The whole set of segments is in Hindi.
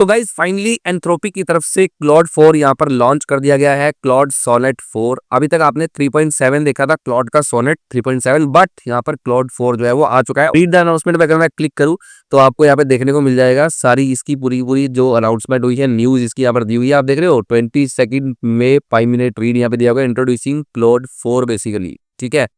तो गाइस फाइनली एंथ्रोपी की तरफ से क्लॉड 4 यहाँ पर लॉन्च कर दिया गया है, क्लॉड सोनेट 4। अभी तक आपने 3.7 देखा था क्लॉड का सोनेट 3.7, बट यहाँ पर क्लॉड 4 जो है वो आ चुका है। रीड द अनाउंसमेंट पे अगर मैं क्लिक करूँ तो आपको यहाँ पे देखने को मिल जाएगा सारी इसकी पूरी पूरी जो अनाउंसमेंट हुई है, न्यूज इसकी यहाँ पर दी हुई है। आप देख रहे हो 22 में 5 मिनट रीड यहाँ पे दिया हुआ है, इंट्रोड्यूसिंग क्लॉड 4 बेसिकली। ठीक है,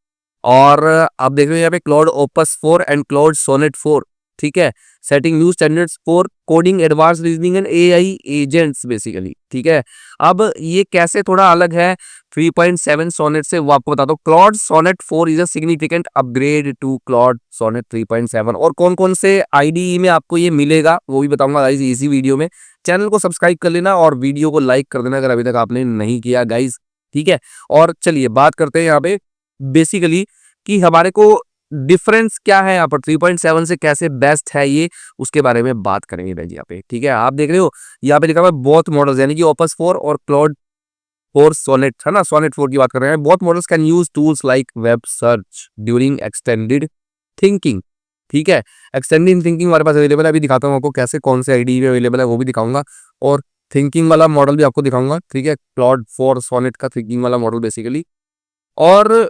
और आप देख रहे हो यहाँ पे Claude Opus 4 and Claude Sonnet 4। ठीक है, setting new standards for coding, advance reasoning and AI agents basically. ठीक है, अब ये कैसे थोड़ा अलग है 3.7 सोनेट से, वो आपको बता दो। Claude Sonnet 4 is a significant upgrade to Claude Sonnet 3.7। और कौन कौन से आईडीई में आपको ये मिलेगा वो भी बताऊंगा गाइस इसी वीडियो में। चैनल को सब्सक्राइब कर लेना और वीडियो को लाइक कर देना अगर अभी तक आपने नहीं किया गाइस। ठीक है, और चलिए बात करते हैं यहाँ पे बेसिकली कि हमारे को डिफरेंस क्या है यहाँ पर 3.7 से, कैसे बेस्ट है ये, उसके बारे में बात करेंगे भाई यहाँ पे। ठीक है, आप देख रहे हो यहाँ पे लिखा हुआ है बोथ मॉडल्स, यानी कि ओपस 4 और क्लाउड 4 सोनेट है ना, सोनेट 4 की बात कर रहे हैं। Both models can use tools like web search during extended thinking. ठीक है, एक्सटेंडेड थिंकिंग हमारे पास अवेलेबल है। अभी दिखाता हूँ आपको कैसे, कौन से आईडी में अवेलेबल है वो भी दिखाऊंगा, और थिंकिंग वाला मॉडल भी आपको दिखाऊंगा। ठीक है, क्लाउड 4 सोनेट का थिंकिंग वाला मॉडल बेसिकली। और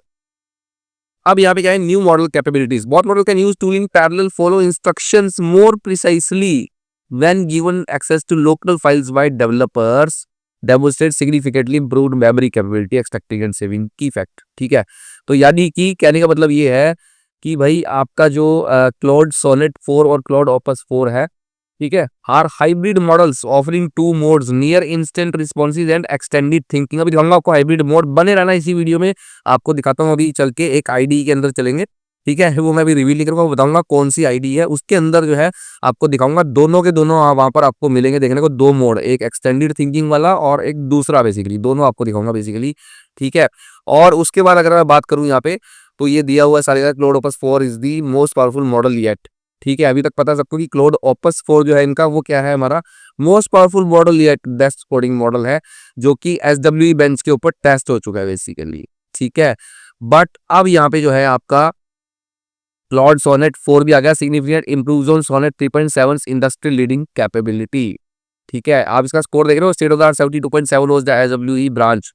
अब यहाँ पे क्या है, new model capabilities. Both model can use tool in parallel, follow instructions more precisely when given access to local files by developers, demonstrate significantly improved memory capability, extracting and saving key fact. ठीक है, तो यानी कि कहने का मतलब ये है कि भाई आपका जो क्लाउड सोनेट 4 और क्लाउड ओपस 4 है, ठीक है, are hybrid models offering two modes, near instant responses and extended thinking. अभी दिखाऊंगा आपको हाइब्रिड मोड, बने रहना इसी वीडियो में, आपको दिखाता हूँ। अभी चल के एक आईडी के अंदर चलेंगे, ठीक है, वो मैं अभी रिवील नहीं करूंगा, बताऊंगा कौन सी आईडी है, उसके अंदर जो है आपको दिखाऊंगा दोनों के दोनों वहां पर आपको मिलेंगे देखने को, दो मोड, एक एक्सटेंडेड थिंकिंग वाला और एक दूसरा बेसिकली, दोनों आपको दिखाऊंगा बेसिकली। ठीक है, और उसके बाद अगर मैं बात करूं यहाँ पे, तो ये दिया हुआ है सारे, cloud Opus 4 is the most powerful model yet. ठीक है, अभी तक पता है सबको कि क्लाउड ओपस 4 जो है इनका, वो क्या है, हमारा most powerful model yet, best coding model है, जो कि एसडब्ल्यू बेंच के ऊपर टेस्ट हो चुका है बेसिकली। ठीक है, बट अब यहाँ पे जो है आपका क्लाउड सोनेट 4 भी आ गया, significant improves on Sonnet 3.7 industry leading capability. ठीक है, आप इसका स्कोर देख रहे हो, state of the art 72.7 was the SWE branch.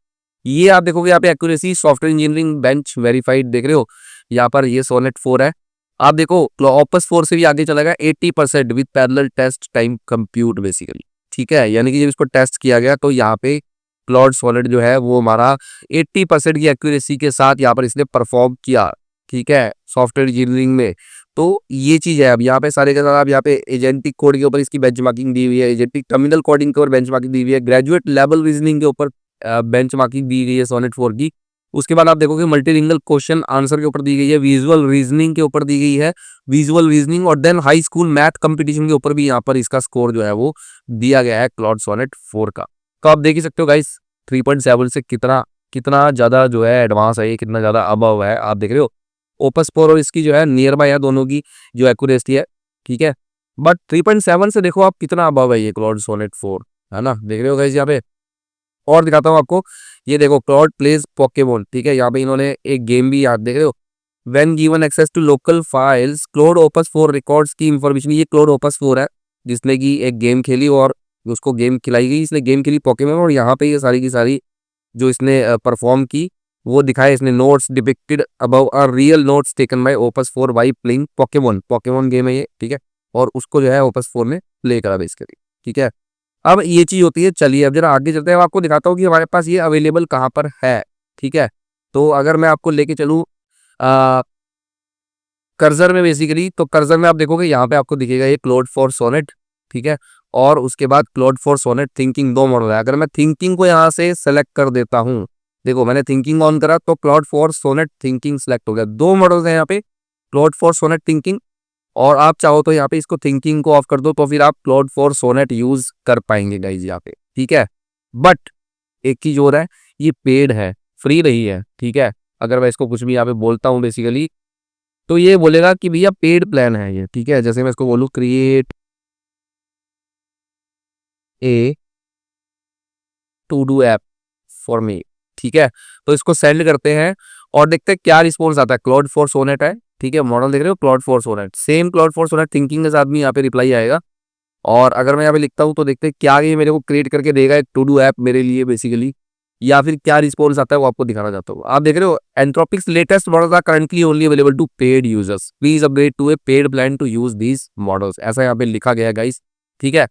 ये आप देखोगे यहाँ पे accuracy software engineering bench verified, देख रहे हो यहाँ पर ये सोनेट 4 है। आप देखो ओपस 4 से भी आगे चला गया 80% with parallel test time compute basically. ठीक है, यानी कि जब इसको टेस्ट किया गया तो यहाँ पे क्लाउड सोनेट जो है वो हमारा 80% की एक्यूरेसी के साथ यहाँ पर इसने परफॉर्म किया। ठीक है, सॉफ्टवेयर इंजीनियरिंग में, तो ये चीज है। अब यहाँ पे सारे के साथ आप यहाँ पे एजेंटिक कोड के ऊपर इसकी बेंचमार्किंग दी हुई है, एजेंटिक टर्मिनल कोडिंग के ऊपर बेंचमार्किंग दी हुई है, ग्रेजुएट लेवल रीजनिंग के ऊपर बेंचमार्किंग दी गई है सोनेट 4 की। उसके बाद आप देखोगे मल्टीलिंगुअल क्वेश्चन आंसर के ऊपर दी गई है, विजुअल रीजनिंग के ऊपर दी गई है, विजुअल रीजनिंग, और then high school math competition के ऊपर भी यहाँ पर इसका स्कोर जो है वो दिया गया है क्लाउड सोनेट 4 का। तो आप देख ही सकते हो गाइस 3.7 से कितना कितना ज्यादा जो है एडवांस है ये, कितना ज्यादा अबव है। आप देख रहे हो ओपस 4 और इसकी जो है नियर बाय है दोनों की जो एक्यूरेसी है। ठीक है, बट 3.7 से देखो आप कितना अबव है ये क्लाउड सोनेट 4, है ना, देख रहे हो गाइस यहाँ पे। और दिखाता हूँ आपको, ये देखो क्लाउड प्लेज पोकेमोन। ठीक है, यहाँ पे इन्होंने एक गेम भी याद, देख रहे हो, when given access to local files Claude Opus 4 records key information. ये क्लाउड ओपस 4 है जिसने की एक गेम खेली और उसको गेम खिलाई गई, इसने गेम खेली पोकेमोन, और यहाँ पे ये सारी की सारी जो इसने परफॉर्म की वो दिखाए इसने। Notes depicted above are real notes taken by Opus 4 by playing Pokemon. Pokemon game है ये, ठीक है, और उसको जो है ओपस 4 ने प्ले करा बेसिकली। ठीक है, अब ये चीज होती है। चलिए अब जरा आगे चलते हैं, आपको दिखाता हूँ कि हमारे पास ये अवेलेबल कहाँ पर है। ठीक है, तो अगर मैं आपको लेके चलूँ कर्सर में बेसिकली, तो कर्सर में आप देखोगे यहाँ पे आपको दिखेगा ये क्लाउड 4 सोनेट। ठीक है, और उसके बाद क्लाउड 4 सोनेट थिंकिंग, दो मॉडल है। अगर मैं थिंकिंग को यहाँ से सेलेक्ट कर देता हूँ, देखो मैंने थिंकिंग ऑन करा तो क्लाउड 4 सोनेट थिंकिंग सेलेक्ट हो गया। दो मॉडल्स हैं यहाँ पे, क्लाउड 4 सोनेट थिंकिंग, और आप चाहो तो यहाँ पे इसको थिंकिंग को ऑफ कर दो, तो फिर आप क्लाउड 4 सोनेट यूज कर पाएंगे गाइज यहाँ पे। ठीक है, बट एक चीज और है, ये पेड है, फ्री नहीं है। ठीक है, अगर मैं इसको कुछ भी यहाँ पे बोलता हूँ बेसिकली, तो ये बोलेगा कि भैया पेड प्लान है ये। ठीक है, जैसे मैं इसको बोलूँ create a to do app for me. ठीक है, तो इसको सेंड करते हैं और देखते हैं क्या रिस्पॉन्स आता है। क्लाउड 4 सोनेट है, ठीक है, मॉडल देख रहे हो Claude 4 Sonnet, same Claude 4 Sonnet thinking के साथ भी यहाँ पे रिप्लाई आएगा। और अगर मैं यहाँ पे लिखता हूँ तो देखते हैं क्या ये मेरे को क्रिएट करके देगा एक टू डू ऐप मेरे लिए बेसिकली, या फिर क्या रिस्पॉन्स आता है वो आपको दिखाना चाहता हूँ। आप देख रहे हो Anthropic's latest models are currently only available to paid users, please upgrade to a paid plan to use these models, ऐसा यहाँ पे लिखा गया है गाइस। ठीक है,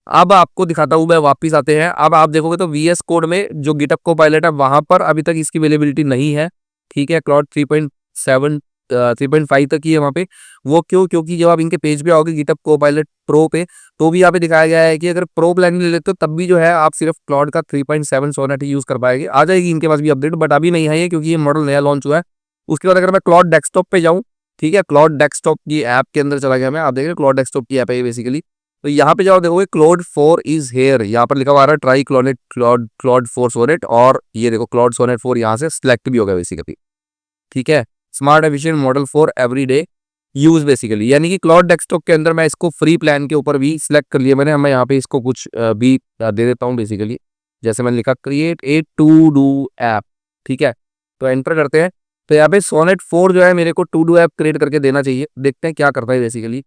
अब आपको दिखाता हूँ मैं, वापिस आते हैं। अब आप देखोगे तो वीएस कोड में जो गिटहब कोपायलट है वहां पर अभी तक इसकी अवेलेबिलिटी नहीं है। ठीक है, क्लाउड 3.7 3.5 तक ही है वहाँ पे। वो क्यों? क्योंकि जब आप इनके पेज पे आओगे गिटहब कोपायलट प्रो पे, तो भी यहाँ पे दिखाया गया है कि अगर प्रो प्लान ले लेते हो तब भी जो है आप सिर्फ क्लाउड का 3.7 सोनेट ही यूज कर पाएंगे। आ जाएगी इनके पास भी अपडेट, बट अभी नहीं है ये, क्योंकि ये मॉडल नया लॉन्च हुआ है। उसके बाद अगर मैं क्लाउड डेस्कटॉप पे जाऊँ, ठीक है, क्लाउड डेस्कटॉप की ऐप के अंदर चला गया मैं। आप देख रहे हो क्लाउड डेस्कटॉप की ऐप है ये बेसिकली। तो यहाँ पे जाओ देखोगे क्लाउड 4 इज हेयर, यहाँ पर लिखा हुआ है ट्राई क्लाउड 4 सोनेट, और ये देखो क्लाउड सोनेट 4 यहाँ से सिलेक्ट भी होगा बेसिकली। ठीक है, smart efficient model for everyday use basically, यानी कि क्लाउड डेस्कटॉप के अंदर मैं इसको फ्री प्लान के ऊपर भी सिलेक्ट कर लिया मैंने। मैं यहाँ पे इसको कुछ भी दे देता हूँ बेसिकली, जैसे मैंने लिखा create a to do app. ठीक है, तो एंटर करते हैं। तो यहाँ पे सोनेट 4 जो है मेरे को टू डू ऐप क्रिएट करके देना चाहिए, देखते हैं क्या करता है बेसिकली।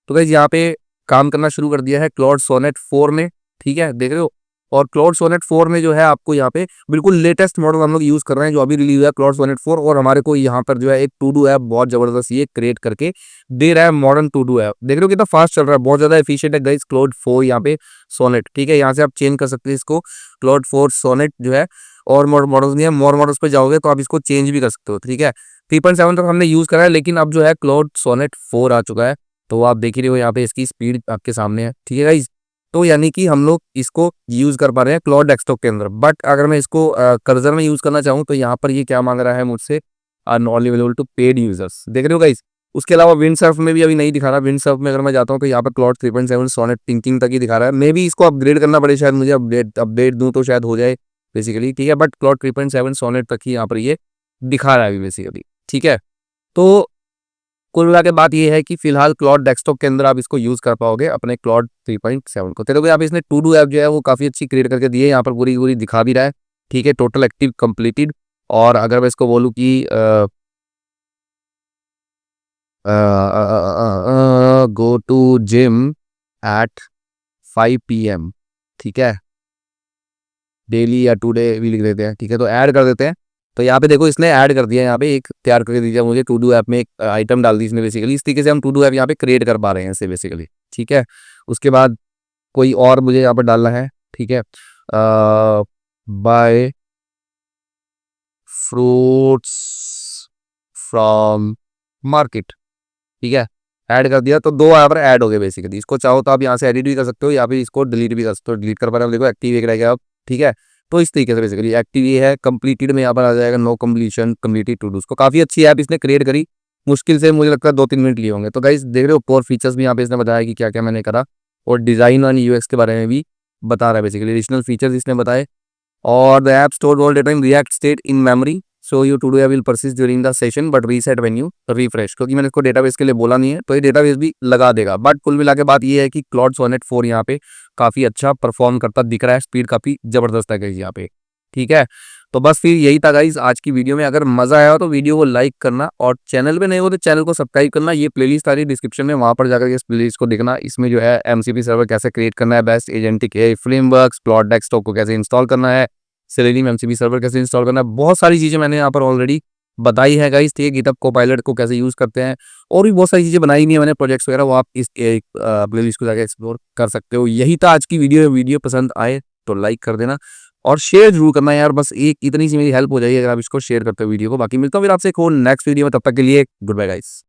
तो गाइस यहाँ पे काम करना शुरू कर दिया है क्लाउड सोनेट 4 ने। ठीक है, देख रहे हो, और क्लाउड सोनेट 4 में जो है आपको यहाँ पे बिल्कुल लेटेस्ट मॉडल हम लोग यूज कर रहे हैं जो अभी रिलीज हुआ है क्लाउड सोनेट 4, और हमारे को यहाँ पर जो है एक टू डू ऐप बहुत जबरदस्त ये क्रिएट करके दे रहा है, मॉडर्न टू डू ऐप। देख रहे हो कितना फास्ट चल रहा है, बहुत ज्यादा एफिशिएंट है गाइस क्लाउड 4 यहाँ पे सोनेट। ठीक है, यहाँ से आप चेंज कर सकते हैं इसको, क्लाउड 4 सोनेट जो है। और मॉडल्स नहीं है, मोर मॉडल्स पे जाओगे तो आप इसको चेंज भी कर सकते हो। ठीक है, 3.7 तक हमने यूज करा है, लेकिन अब जो है क्लाउड सोनेट 4 आ चुका है। तो आप देख ही रहे हो यहाँ पे इसकी स्पीड आपके सामने है। ठीक है गाइस, तो यानी कि हम लोग इसको यूज कर पा रहे हैं क्लाउड डेस्कटॉप के अंदर। बट अगर मैं इसको कर्सर में यूज करना चाहूँ तो यहाँ पर ये क्या मांग रहा है मुझसे, not available to paid users. देख रहे हो गाइस, उसके अलावा विंडसर्फ में भी अभी नहीं दिखा रहा। विंडसर्फ में अगर मैं जाता हूँ तो यहाँ पर क्लाउड 3.7 सोनेट थिंकिंग तक ही दिखा रहा है। मे भी इसको अपग्रेड करना पड़े, शायद मुझे अपडेट दूँ तो शायद हो जाए बेसिकली। ठीक है, बट क्लाउड 3.7 सोनेट तक ही यहाँ पर ये दिखा रहा है अभी बेसिकली। ठीक है, तो कुल मिला के बात ये है कि फिलहाल क्लाउड डेस्कटॉप के अंदर आप इसको यूज कर पाओगे अपने क्लाउड 3.7 को। देखो यहाँ पे इसने टू डू ऐप जो है वो काफी अच्छी क्रिएट करके दी है, यहाँ पर पूरी पूरी दिखा भी रहा है। ठीक है, टोटल एक्टिव कंप्लीटेड। और अगर मैं इसको बोलूँ कि go to gym at 5 PM, ठीक है, डेली या टुडे भी लिख देते हैं। ठीक है, तो ऐड कर देते हैं। तो यहाँ पे देखो इसने ऐड कर दिया, यहाँ पे एक तैयार करके दीजिए मुझे टू डू ऐप में एक आइटम डाल दी इसने बेसिकली। इस तरीके से हम टू डू ऐप यहाँ पे क्रिएट कर पा रहे हैं इसे बेसिकली। ठीक है, उसके बाद कोई और मुझे यहाँ पर डालना है। ठीक है, बाय फ्रूट्स फ्रॉम मार्केट। ठीक है, ऐड कर दिया, तो दो यहाँ पर ऐड हो गए बेसिकली। इसको चाहो तो आप यहाँ से एडिट भी कर सकते हो, या फिर इसको डिलीट भी कर सकते हो। डिलीट कर पा रहे हो, देखो एक्टिव एक रह गया अब। ठीक है, तो इस तरीके से बेसिकली एक्टिव ये है, कंप्लीटेड में यहाँ पर आ जाएगा no completion completed to dos को। काफी अच्छी ऐप इसने क्रिएट करी, मुश्किल से मुझे लगता है 2-3 मिनट लिए होंगे। तो गाइस देख रहे हो कोर फीचर्स भी यहाँ पे इसने बताया कि क्या क्या मैंने करा, और डिजाइन और यूएक्स के बारे में भी बता रहा है बेसिकली। एडिशनल फीचर्स इसने बताए, और the app stored all data in React state in memory, so your to-do app will persist during the session but reset when you refresh। क्योंकि मैंने इसको डेटाबेस के लिए बोला नहीं है तो ये डेटाबेस भी लगा देगा। बट कुल मिला के बात ये है कि क्लाउड सोनेट 4 यहाँ पे काफी अच्छा परफॉर्म करता दिख रहा है, स्पीड काफी जबरदस्त है गाइस यहाँ पे। ठीक है, तो बस फिर यही था गाइस आज की वीडियो में। अगर मजा आया हो तो वीडियो को लाइक करना, और चैनल पे नए हो तो चैनल को सब्सक्राइब करना। ये प्लेलिस्ट सारी डिस्क्रिप्शन में, वहां पर जाकर इस प्लेलिस्ट को देखना। इसमें जो है एमसीपी सर्वर कैसे क्रिएट करना है, best agentic AI frameworks, cloud desktop को कैसे इंस्टॉल करना है, सेलेनियम एमसीपी सर्वर कैसे इंस्टॉल करना है, बहुत सारी चीजें मैंने यहाँ पर ऑलरेडी बताई है गाइस। ठीक है, गिटहब कोपायलट को कैसे यूज करते हैं, और भी बहुत सारी चीजें बनाई हुई है मैंने प्रोजेक्ट्स वगैरह, वो आप इस प्लेलिस्ट को जाकर एक्सप्लोर कर सकते हो। यही था आज की वीडियो। वीडियो पसंद आए तो लाइक कर देना, और शेयर जरूर करना यार, बस एक इतनी सी मेरी हेल्प हो जाएगी अगर आप इसको शेयर करते हो वीडियो को। बाकी मिलता हूँ फिर आपसे एक और नेक्स्ट वीडियो में, तब तक के लिए गुड बाय गाइस।